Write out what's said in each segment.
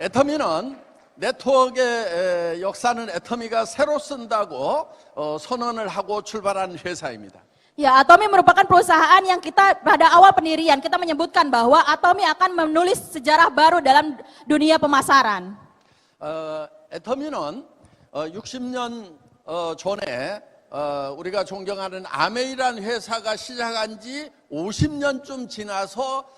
애터미는 네트워크의 역사는 애터미가 새로 쓴다고 선언을 하고 출발한 회사입니다. Ya, Atomi merupakan perusahaan yang kita pada awal pendirian kita menyebutkan bahwa Atomi akan menulis sejarah baru dalam dunia pemasaran. 애터미는 60년 전에 우리가 존경하는 아메이라는 회사가 시작한 지 50년쯤 지나서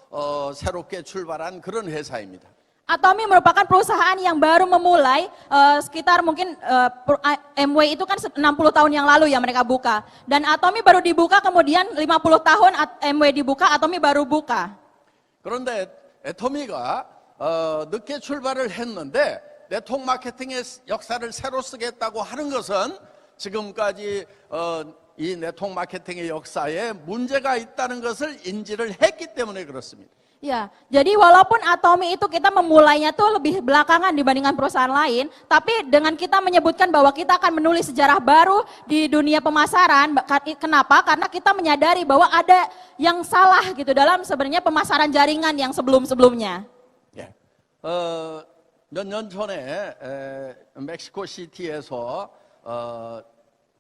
새롭게 출발한 그런 회사입니다. Atomi merupakan perusahaan yang baru memulai sekitar mungkin Amway itu kan 60 tahun yang lalu ya mereka buka. Dan Atomi baru dibuka kemudian 50 tahun Amway dibuka, Atomi baru buka. 그런데 애터미가 늦게 출발을 했는데 네트워크 마케팅의 역사를 새로 쓰겠다고 하는 것은 지금까지 이 네트워크 마케팅의 역사에 문제가 있다는 것을 인지를 했기 때문에 그렇습니다. Ya, jadi walaupun Atomi itu kita memulainya tuh lebih belakangan dibandingkan perusahaan lain, tapi dengan kita menyebutkan bahwa kita akan menulis sejarah baru di dunia pemasaran, kenapa? Karena kita menyadari bahwa ada yang salah gitu dalam sebenarnya pemasaran jaringan yang sebelum-sebelumnya. 예. 몇 년 전에 멕시코 시티에서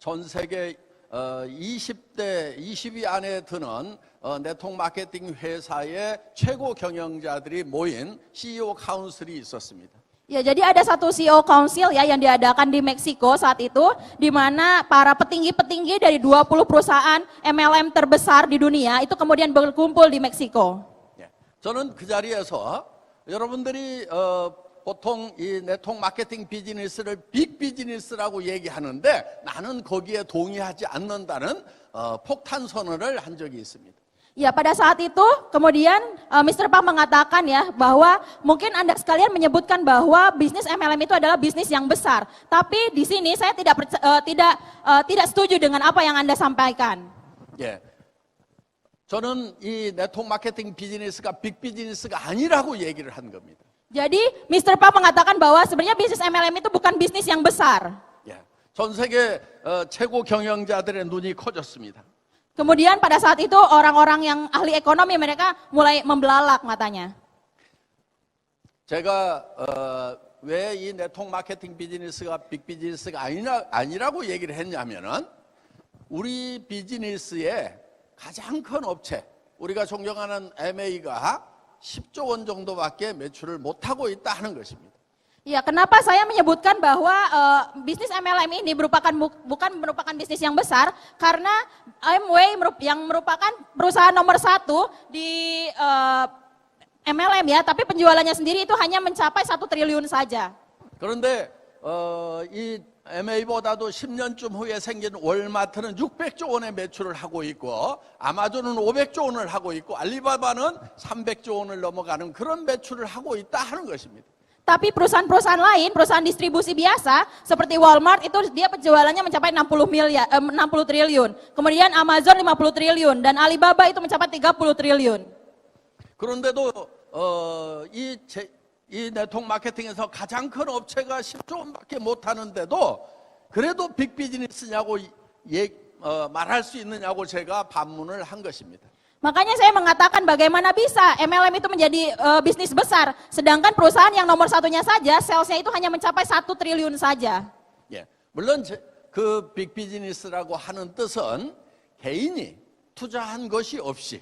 전 세계 20대, 20위 안에 드는 네트워크 마케팅 회사의 최고 경영자들이 모인 CEO 카운슬이 있었습니다. Ya, jadi ada satu CEO Council ya yang diadakan di Meksiko saat itu, di mana para petinggi-petinggi dari 20 perusahaan MLM terbesar di dunia itu kemudian berkumpul di Meksiko. 예. 저는 그 자리에서 여러분들이 보통 이 네트워크 마케팅 비즈니스를 빅 비즈니스라고 얘기하는데 나는 거기에 동의하지 않는다는 폭탄 선언을 한 적이 있습니다. Ya, pada saat itu kemudian Mr. Pak mengatakan ya bahwa mungkin Anda sekalian menyebutkan bahwa bisnis MLM itu adalah bisnis yang besar. Tapi di sini saya tidak setuju dengan apa yang Anda sampaikan. 예. 저는 이 네트워크 마케팅 비즈니스가 빅 비즈니스가 아니라고 얘기를 한 겁니다. Jadi Mr. Pak mengatakan bahwa sebenarnya bisnis MLM itu bukan bisnis yang besar. 예. 전 세계 최고 경영자들의 눈이 커졌습니다. Kemudian pada saat itu orang-orang yang ahli ekonomi mereka mulai membelalak matanya. 제가 왜 이 네트워크 마케팅 비즈니스가 빅 비즈니스가 아니라고 얘기를 했냐면은 우리 비즈니스의 가장 큰 업체, 우리가 존경하는 MA가 10조 원 정도밖에 매출을 못하고 있다 하는 것입니다. Ya, kenapa saya menyebutkan bahwa bisnis MLM ini bukan merupakan bisnis yang besar karena Amway yang merupakan perusahaan nomor 1 di MLM ya, tapi penjualannya sendiri itu hanya mencapai 1 triliun saja. 그런데 이 MA보다도 10년쯤 후에 생긴 월마트는 600조 원의 매출을 하고 있고 아마존은 500조 원을 하고 있고 알리바바는 300조 원을 넘어가는 그런 매출을 하고 있다 하는 것입니다. Tapi perusahaan-perusahaan lain, perusahaan distribusi biasa seperti Walmart itu dia penjualannya mencapai 60 triliun. Kemudian Amazon 50 triliun dan Alibaba itu mencapai 30 triliun. 그런데도 이 네트워크 마케팅에서 가장 큰 업체가 10조 원밖에 못 하는데도 그래도 빅 비즈니스냐고 말할 수 있느냐고 제가 반문을 한 것입니다. Makanya saya mengatakan bagaimana bisa MLM itu menjadi bisnis besar, sedangkan perusahaan yang nomor 1-nya saja, salesnya itu hanya mencapai 1 triliun saja. 예, 물론 그 빅 비즈니스라고 하는 뜻은 개인이 투자한 것이 없이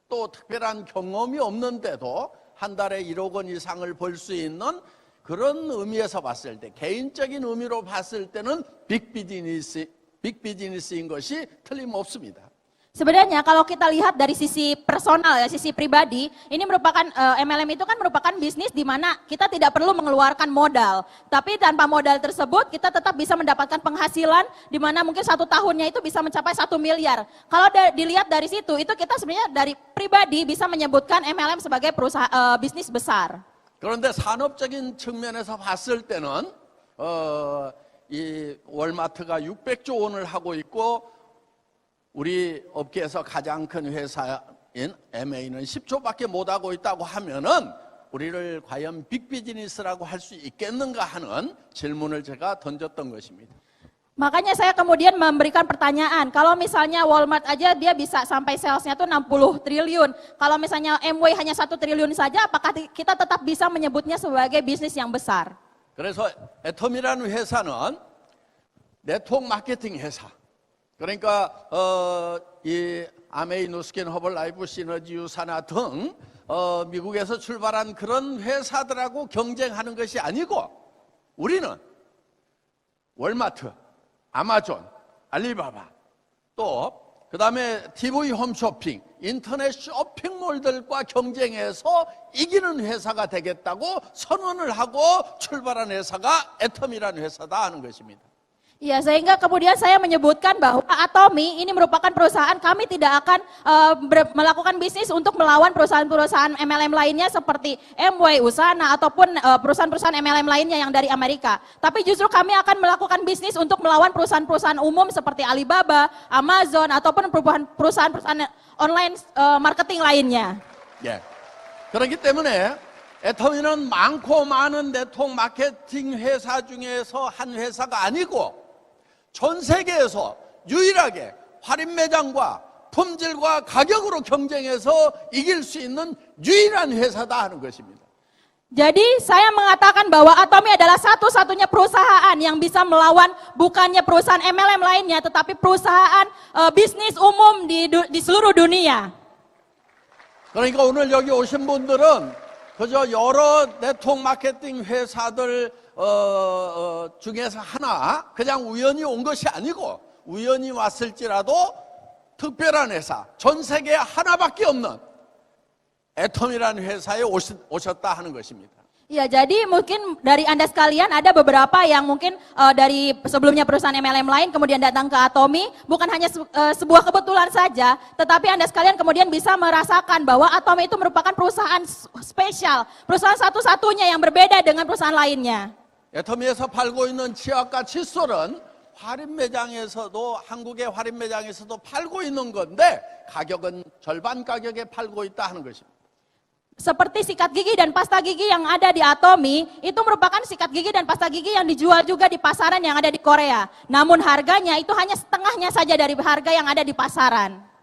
또 특별한 경험이 없는데도 한 달에 1억 원 이상을 벌 수 있는 그런 의미에서 봤을 때, 개인적인 의미로 봤을 때는 빅 비즈니스인 것이 틀림없습니다. Sebenarnya kalau kita lihat dari sisi personal ya, sisi pribadi, ini merupakan MLM itu kan merupakan bisnis di mana kita tidak perlu mengeluarkan modal. Tapi tanpa modal tersebut kita tetap bisa mendapatkan penghasilan di mana mungkin 1 tahunnya itu bisa mencapai 1 miliar. Kalau dilihat dari situ, itu kita sebenarnya dari pribadi bisa menyebutkan MLM sebagai perusahaan bisnis besar. 그런데 산업적인 측면에서 봤을 때는 이 월마트가 600조 원을 하고 있고 우리 업계에서 가장 큰 회사인 MA는 10조밖에 못하고 있다고 하면은 우리를 과연 빅 비즈니스라고 할 수 있겠는가 하는 질문을 제가 던졌던 것입니다. Makanya saya kemudian memberikan pertanyaan, kalau misalnya Walmart aja dia bisa sampai salesnya tuh 60 triliun. Kalau misalnya Amway hanya 1 triliun saja, apakah kita tetap bisa menyebutnya sebagai bisnis yang besar? 그래서 애텀이라는 회사는 네트워크 마케팅 회사. 그러니까 이 아메이 누스킨 허벌라이프 시너지 유사나 등 미국에서 출발한 그런 회사들하고 경쟁하는 것이 아니고 우리는 월마트, 아마존, 알리바바 또 그다음에 TV 홈쇼핑, 인터넷 쇼핑몰들과 경쟁해서 이기는 회사가 되겠다고 선언을 하고 출발한 회사가 애텀이라는 회사다 하는 것입니다. Ya, sehingga kemudian saya menyebutkan bahwa Atomy ini merupakan perusahaan, kami tidak akan melakukan bisnis untuk melawan perusahaan-perusahaan MLM lainnya seperti Amway, Usana, ataupun perusahaan-perusahaan MLM lainnya yang dari Amerika. Tapi justru kami akan melakukan bisnis untuk melawan perusahaan-perusahaan umum seperti Alibaba, Amazon, ataupun perusahaan-perusahaan online marketing lainnya. 예. 그렇기 때문에 애터미는 많고 많은 네트워크 마케팅 회사 중에서 한 회사가 아니고 전 세계에서 유일하게 할인 매장과 품질과 가격으로 경쟁해서 이길 수 있는 유일한 회사다 하는 것입니다. Jadi saya mengatakan bahwa Atomy adalah satu-satunya perusahaan yang bisa melawan bukannya perusahaan MLM lainnya, tetapi perusahaan bisnis umum di seluruh dunia. 그러니까 오늘 여기 오신 분들은 그저 여러 네트워크 마케팅 회사들 중에서 하나 그냥 우연히 온 것이 아니고 우연히 왔을지라도 특별한 회사, 전 세계에 하나밖에 없는 애텀이라는 회사에 오셨다 하는 것입니다. Ya, jadi mungkin dari Anda sekalian ada beberapa yang mungkin dari sebelumnya perusahaan MLM lain kemudian datang ke Atomy, bukan hanya sebuah kebetulan saja, tetapi Anda sekalian kemudian bisa merasakan bahwa Atomy itu merupakan perusahaan spesial, perusahaan satu-satunya yang berbeda dengan perusahaan lainnya. 애터미에서 팔고 있는 치약과 칫솔은 할인 매장에서도 한국의 할인 매장에서도 팔고 있는 건데 가격은 절반 가격에 팔고 있다 하는 것입니다. Seperti sikat gigi dan pasta gigi yang ada di Atomy, itu merupakan sikat gigi dan pasta gigi yang dijual juga di pasaran yang ada di Korea. Namun harganya itu hanya setengahnya saja dari harga yang ada di pasaran.